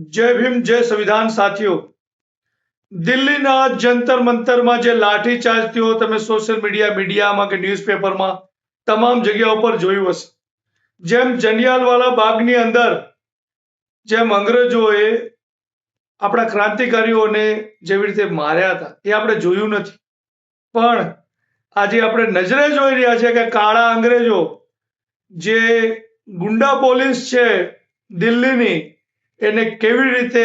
जय भीम जय संविधान साथियों। દિલ્હીના જંતર મંતરમાં જે લાઠીચાર્જ થયો તમે સોશિયલ મીડિયામાં કે ન્યૂઝપેપરમાં તમામ જગ્યા ઉપર જોયું હશે। જેમ જલિયાંવાલા બાગની અંદર જેમ અંગ્રેજોએ આપણા ક્રાંતિકારીઓને જેવી રીતે માર્યા હતા એ આપણે જોયું નથી, પણ આજે આપણે નજરે જોઈ રહ્યા છે કે કાળા અંગ્રેજો જે ગુંડા પોલીસ છે દિલ્હીની એને કેવી રીતે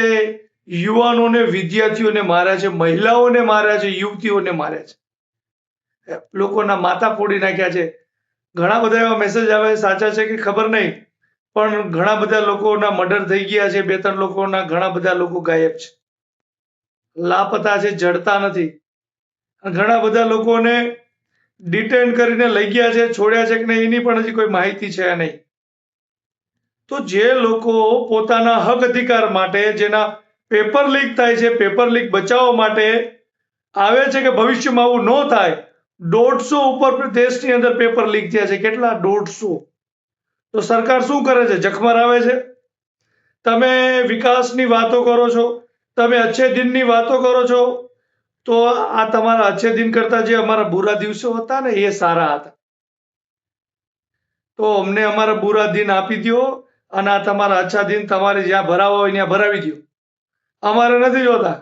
યુવાનોને વિદ્યાર્થીઓને માર્યા છે, મહિલાઓને માર્યા છે, યુવતીઓને માર્યા છે, લોકોના માથા ફોડી નાખ્યા છે। ઘણા બધા એવા મેસેજ આવે સાચા છે કે ખબર નહીં, પણ ઘણા બધા લોકોના મર્ડર થઈ ગયા છે, 2-3 લોકોના ઘણા બધા લોકો ગાયબ છે, લાપતા છે, જડતા નથી। ઘણા બધા લોકોને ડિટેન કરીને લઈ ગયા છે, છોડ્યા છે કે નહીં એની પણ હજી કોઈ માહિતી છે નહીં। તો જે લોકો પોતાના હક અધિકાર માટે, જેના પેપર લીક થાય છે, પેપર લીક બચાવવા માટે આવે છે કે ભવિષ્યમાં આવું ન થાય, 150 ઉપર દેશની અંદર પેપર લીક થયા છે। કેટલા? 150। તો સરકાર શું કરે છે? જખમર આવે છે। તમે વિકાસની વાતો કરો છો, તમે અચ્છે દિનની વાતો કરો છો, તો આ તમારા અચ્છે દિન કરતા જે અમારા બુરા દિવસો હતા ને એ સારા હતા, તો અમને અમારા બુરા દિન આપી દો અને આ તમારા અચ્છા દિન તમારે જ્યાં ભરાવા હોય ત્યાં ભરાવી દો, અમારે નથી જોતા।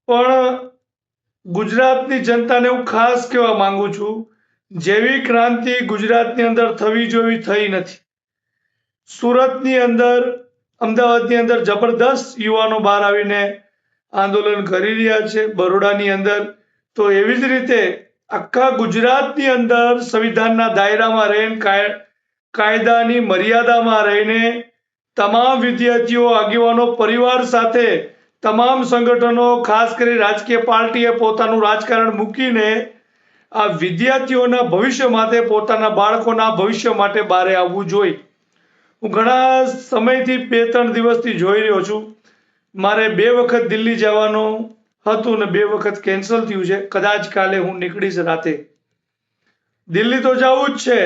પણ ગુજરાતની જનતાને હું ખાસ કહેવા માંગુ છું, જેવી ક્રાંતિ ગુજરાતની અંદર થવી જોઈએ થઈ નથી। સુરતની અંદર, અમદાવાદની અંદર જબરદસ્ત યુવાનો બહાર આવીને આંદોલન કરી રહ્યા છે, બરોડાની અંદર તો એવી જ રીતે આખા ગુજરાતની અંદર સંવિધાનના દાયરામાં રહીને, કાયદાની મર્યાદામાં રહીને તમામ વિદ્યાર્થીઓ, આગેવાનો, પરિવાર સાથે તમામ સંગઠનો, ખાસ કરી રાજકીય પાર્ટીએ પોતાનું રાજકારણ મૂકીને આ વિદ્યાર્થીઓના ભવિષ્ય માટે, પોતાના બાળકોના ભવિષ્ય માટે બહાર આવવું જોઈએ। હું ઘણા સમયથી 2-3 દિવસથી જોઈ રહ્યો છું, મારે 2 વખત દિલ્હી જવાનું હતું ને 2 વખત કેન્સલ થયું છે। કદાચ કાલે હું નીકળીશ રાતે। દિલ્હી તો જવું જ છે।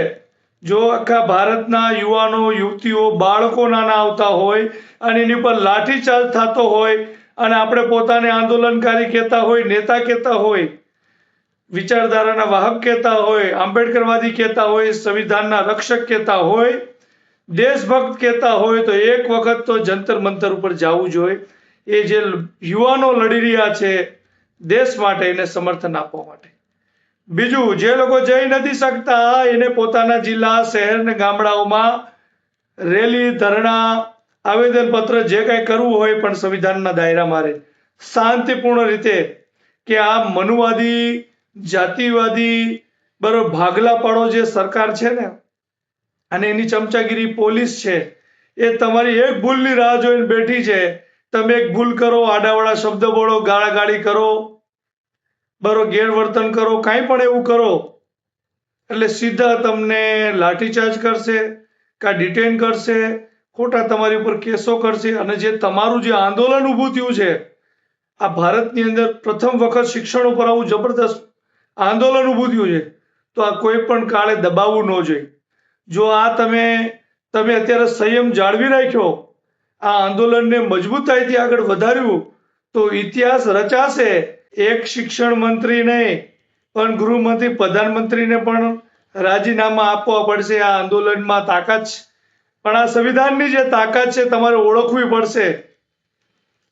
જો આખા ભારતના યુવાનો, યુવતીઓ, બાળકો નાના આવતા હોય અને એની પર લાઠીચાર્જ થતો હોય અને આપણે પોતાને આંદોલનકારી કહેતા હોય, નેતા કહેતા હોય, વિચારધારાના વાહક કહેતા હોય, આંબેડકરવાદી કહેતા હોય, સંવિધાનના રક્ષક કહેતા હોય, દેશભક્ત કહેતા હોય, તો એક વખત તો જંતર મંતર ઉપર જવું જોઈએ। એ જે યુવાનો લડી રહ્યા છે દેશ માટે, એને સમર્થન આપવા માટે। બીજું, જે લોકો જઈ નથી શકતા એને પોતાના જિલ્લા, શહેર ને ગામડાઓમાં રેલી, ધરણા, આવેદનપત્ર જે કંઈ કરવું હોય, પણ સંવિધાનના દાયરામાં રહે, શાંતિપૂર્ણ રીતે, કે આ મનુવાદી, જાતિવાદી, બરોબર ભાગલા પાડો જે સરકાર છે ને અને એની ચમચાગીરી પોલીસ છે, એ તમારી એક ભૂલની રાહ જોઈને બેઠી છે। તમે એક ભૂલ કરો, આડાવાળા શબ્દ બોલો, ગાળાગાળી કરો, બરોબર ગેરવર્તન કરો, કાંઈ પણ એવું કરો એટલે સીધા તમને લાઠીચાર્જ કરશે, કાં ડિટેન કરશે, ખોટા તમારી ઉપર કેસો કરશે। અને જે તમારું જે આંદોલન ઊભું થયું છે, આ ભારતની અંદર પ્રથમ વખત શિક્ષણ ઉપર આવું જબરદસ્ત આંદોલન ઊભું થયું છે, તો આ કોઈ પણ કાળે દબાવવું ન જોઈએ। જો આ તમે અત્યારે સંયમ જાળવી રાખ્યો, આ આંદોલનને મજબૂતાઈથી આગળ વધાર્યું, તો ઇતિહાસ રચાશે। એક શિક્ષણ મંત્રી નહીં, પણ ગૃહમંત્રી, પ્રધાનમંત્રીને પણ રાજીનામા આપવા પડશે। આ આંદોલનમાં તાકાત છે, પણ આ સંવિધાનની જે તાકાત છે તમારે ઓળખવી પડશે।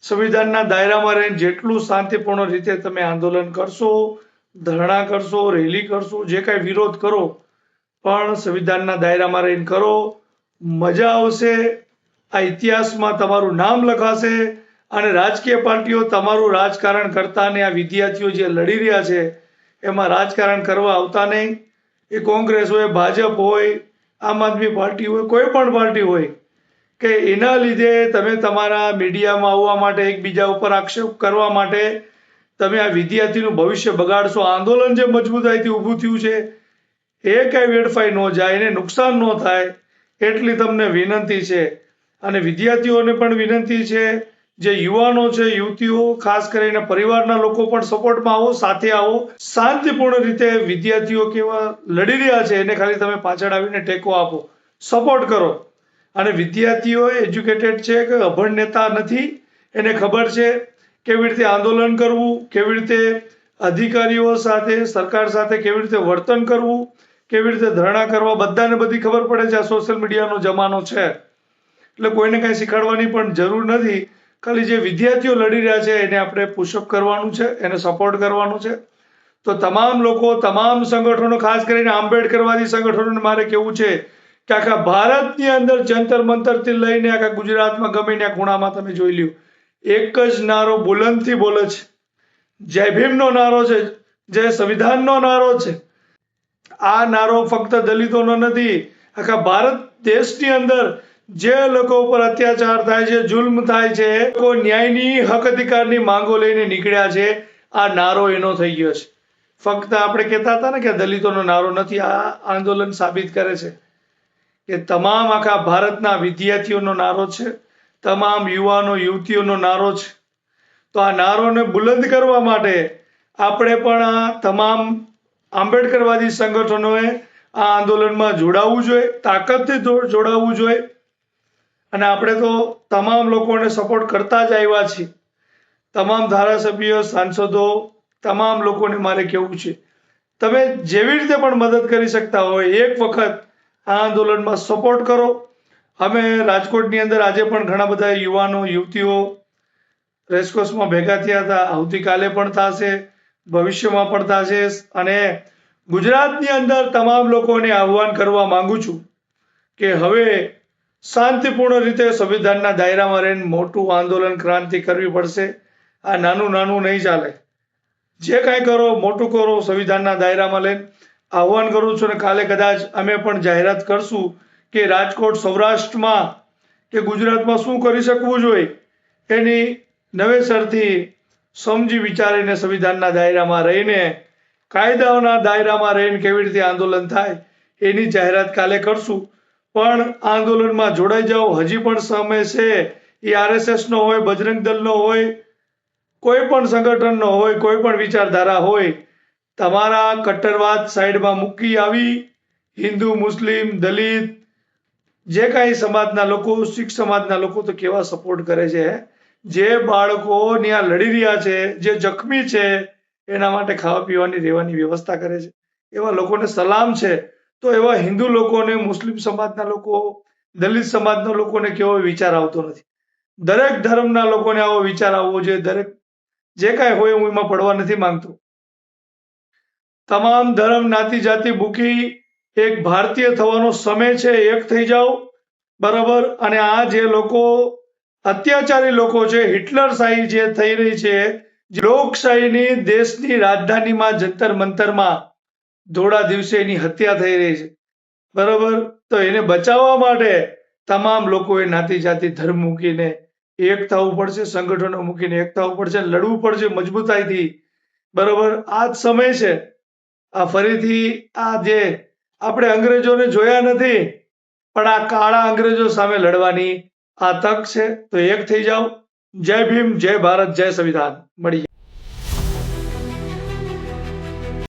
સંવિધાનના દાયરામાં રહીને જેટલું શાંતિપૂર્ણ રીતે તમે આંદોલન કરશો, ધરણા કરશો, રેલી કરશો, જે કાંઈ વિરોધ કરો, પણ સંવિધાનના દાયરામાં રહીને કરો, મજા આવશે। આ ઇતિહાસમાં તમારું નામ લખાશે અને રાજકીય પાર્ટીઓ તમારું રાજકારણ કરતા ને આ વિદ્યાર્થીઓ જે લડી રહ્યા છે એમાં રાજકારણ કરવા આવતા નહીં। એ કોંગ્રેસ હોય, ભાજપ હોય, આમ આદમી પાર્ટી હોય, કોઈ પણ પાર્ટી હોય, કે એના લીધે તમે તમારા મીડિયામાં આવવા માટે, એકબીજા ઉપર આક્ષેપ કરવા માટે તમે આ વિદ્યાર્થીનું ભવિષ્ય બગાડશો। આંદોલન જે મજબૂતાઈથી ઊભું થયું છે એ કાંઈ વેડફાઈ ન જાય, એને નુકસાન ન થાય, એટલી તમને વિનંતી છે। અને વિદ્યાર્થીઓને પણ વિનંતી છે, જે યુવાનો છે, યુવતીઓ, ખાસ કરીને પરિવારના લોકો પણ સપોર્ટમાં આવો, સાથે આવો, શાંતિપૂર્ણ રીતે વિદ્યાર્થીઓ કેવા લડી રહ્યા છે એને ખાલી તમે પાછળ આવીને ટેકો આપો, સપોર્ટ કરો। અને વિદ્યાર્થીઓ એજ્યુકેટેડ છે કે અભણ નેતા નથી, એને ખબર છે કેવી રીતે આંદોલન કરવું, કેવી રીતે અધિકારીઓ સાથે સરકાર સાથે કેવી રીતે વર્તન કરવું, કેવી રીતે ધરણા કરવા, બધાને બધી ખબર પડે છે. આ સોશિયલ મીડિયાનો જમાનો છે એટલે કોઈને કાંઈ શીખવાડવાની પણ જરૂર નથી. ખાલી જે વિદ્યાર્થીઓ લડી રહ્યા છે એને આપણે પુશઅપ કરવાનું છે, એને સપોર્ટ કરવાનો છે. તો તમામ લોકો, તમામ સંગઠનો, ખાસ કરીને આંબેડકરવાદી સંગઠનોને મારે કેવું છે કે આખા ભારતની અંદર જંતર મંતરથી લઈને આખા ગુજરાતમાં ગમે ત્યાં ખૂણામાં તમે જોઈ લ્યો, એક જ નારો બુલંદથી બોલે છે. જય ભીમનો નારો છે, જય સંવિધાનનો નારો છે. આ નારો ફક્ત દલિતોનો નથી, આખા ભારત દેશની અંદર જે લોકો ઉપર અત્યાચાર થાય છે, જુલ્મ થાય છે, લોકો ન્યાયની હક અધિકારની માંગો લઈને નીકળ્યા છે, આ નારો એનો થઈ ગયો છે. ફક્ત આપણે કહેતા હતા ને કે દલિતોનો નારો નથી. આ આંદોલન સાબિત કરે છે કે તમામ આખા ભારતના વિદ્યાર્થીઓનો નારો છે, તમામ યુવાનો યુવતીઓનો નારો છે. તો આ નારોને બુલંદ કરવા માટે આપણે પણ આ તમામ આંબેડકરવાદી સંગઠનોએ આ આંદોલનમાં જોડાવવું જોઈએ, તાકાતથી જોડાવવું જોઈએ. અને આપણે તો તમામ લોકોને સપોર્ટ કરતા જ આવ્યા છીએ. તમામ ધારાસભ્યો, સાંસદો, તમામ લોકોને મારે કહેવું છે, તમે જેવી રીતે પણ મદદ કરી શકતા હોય એક વખત આ આંદોલનમાં સપોર્ટ કરો. અમે રાજકોટની અંદર આજે પણ ઘણા બધા યુવાનો યુવતીઓ રેસકોર્સમાં ભેગા થયા હતા. આવતીકાલે પણ થશે, ભવિષ્યમાં પણ થશે. અને ગુજરાતની અંદર તમામ લોકોને આહ્વાન કરવા માંગુ છું કે હવે શાંતિપૂર્ણ રીતે સંવિધાનના દાયરામાં રહીને મોટું આંદોલન, ક્રાંતિ કરવી પડશે. આ નાનું નાનું નહીં ચાલે. જે કાંઈ કરો મોટું કરો, સંવિધાનના દાયરામાં લઈને આહ્વાન કરું છું. અને કાલે કદાચ અમે પણ જાહેરાત કરશું કે રાજકોટ, સૌરાષ્ટ્રમાં કે ગુજરાતમાં શું કરી શકવું જોઈએ, એની નવેસરથી સમજી વિચારીને સંવિધાનના દાયરામાં રહીને, કાયદાઓના દાયરામાં રહીને કેવી રીતે આંદોલન થાય એની જાહેરાત કાલે કરશું. પણ આંદોલનમાં જોડાઈ જાઓ, હજી પણ સમય છે. એ RSSનો હોય, બજરંગ દળનો હોય, કોઈ પણ સંગઠનનો હોય, કોઈ પણ વિચારધારા હોય, તમારા કટ્ટરવાદ સાઈડમાં મૂકી આવી હિન્દુ, મુસ્લિમ, દલિત, જે કાંઈ સમાજના લોકો, શીખ સમાજના લોકો તો કેવા સપોર્ટ કરે છે. જે બાળકો ત્યાં લડી રહ્યા છે, જે જખમી છે, એના માટે ખાવા પીવાની રહેવાની વ્યવસ્થા કરે છે, એવા લોકોને સલામ છે. તો એવા હિન્દુ લોકોને, મુસ્લિમ સમાજના લોકો, દલિત સમાજના લોકોને કેવો વિચાર આવતો નથી. દરેક ધર્મના લોકોને આવો વિચાર આવવો જોઈએ. દરેક જે કાંઈ હોય હું એમાં પડવા નથી માંગતો. તમામ ધર્મ, જ્ઞાતિ, જાતિ મૂકી એક ભારતીય થવાનો સમય છે. એક થઈ જાઓ, બરાબર. અને આ જે લોકો અત્યાચારી લોકો છે, હિટલરશાહી જે થઈ રહી છે, લોકશાહીની દેશની રાજધાનીમાં જંતર મંતરમાં ધોળા દિવસે એની હત્યા થઈ રહી છે, બરાબર. તો એને બચાવવા માટે તમામ લોકોએ જ્ઞાતિ, જાતિ, ધર્મ મૂકીને એક થવું પડશે, સંગઠનો મૂકીને એક થવું પડશે, લડવું પડશે મજબૂતાઈથી, બરાબર. આ જ સમય છે. આ ફરીથી આ જે આપણે અંગ્રેજોને જોયા નથી, પણ આ કાળા અંગ્રેજો સામે લડવાની આ તક છે. તો એક થઈ જાઓ. જય ભીમ, જય ભારત, જય સંવિધાન. મળીએ.